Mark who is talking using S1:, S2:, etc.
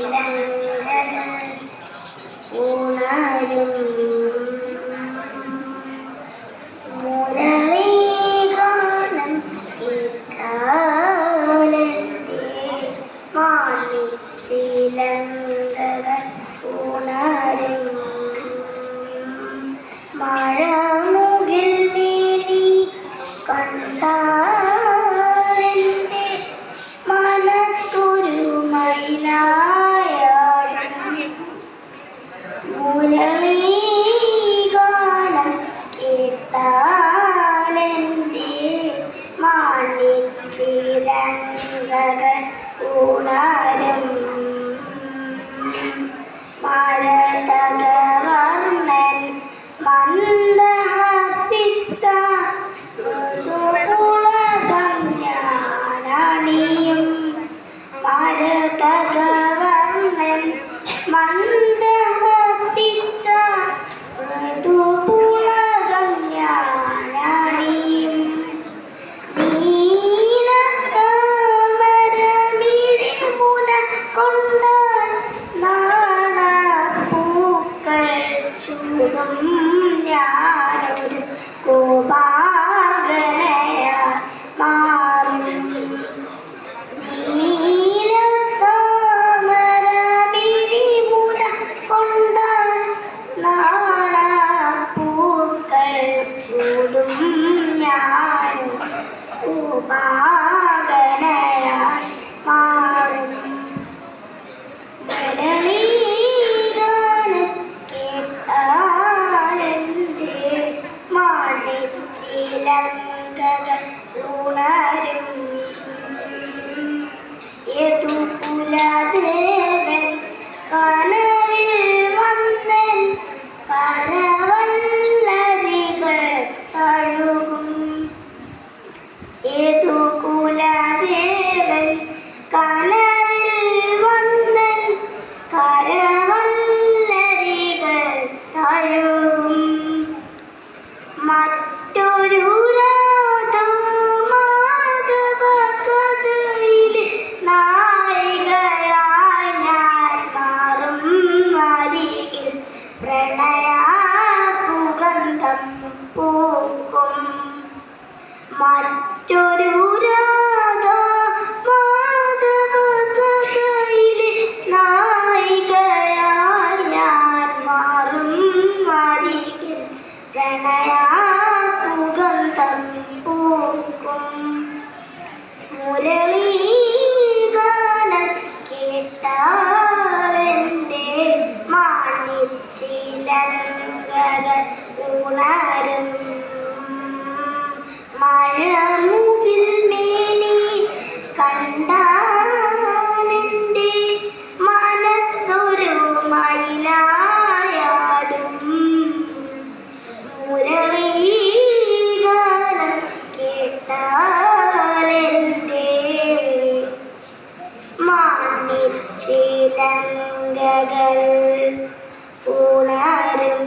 S1: മാണിച്ചിലങ്കകൾ ഉണരും മുരളീഗാനം കേട്ടാലെൻ്റെ മാണിച്ചിലങ്കകൾ ഉണരും മഴമുകിൽ മേനി കണ്ടാലെൻ്റെ മനസ്സൊരു മയിലായാടും മുരളീഗാനം കേട്ടാലെൻ്റെ മാണിച്ചിലങ്കകൾ ഉണരും മരതകവർണ്ണൻ മന്ദഹസിച്ച മൃദുപുളകം ഞാനണിയും മരതകവർണ്ണൻ മന്ദഹസിച്ച മൃദുപുളകം ഞാനണിയും നീലത്താമരമിഴിമുന കൊണ്ട് ചൂടും ഞാനൊരു കോപാകനയായി മാറും നീലത്താമരമിഴിമുന കൊണ്ട് നാണപ്പൂക്കൾ ചൂടും ഞാനൊരു കോപാകനയായി മാറും മുരളീഗാനം കേട്ടാലെൻ്റെ മാണിച്ചിലങ്കകൾ ഉണരും യദുകുലദേവൻ കനവിൽ വന്നൻ കരവല്ലരികൾ തഴുകും യദുകുലദേവൻ കനവിൽ വന്നൻ കരവല്ലരികൾ തഴുകും മറ്റൊരു രാധാമാധവ കഥയിലെ നായികയായി ഞാൻ മാറും അരികിൽ പ്രണയസുഗന്ധം പൂക്കും മറ്റൊരു രാധാമാധവ കഥയിലെ നായികയായി ഞാൻ മാറും അരികിൽ പ്രണയസുഗന്ധം പൂക്കും മുരളീഗാനം കേട്ടാലെൻ്റെ മാണിച്ചിലങ്കകൾ ഉണരും മഴമുകിൽ മേനി കണ്ടാലെൻ്റെ മനസ്സൊരു മയിലായാടും മുരളീഗാനം കേട്ടാലെൻ്റെ മാണിച്ചിലങ്കകൾ ഉണരും.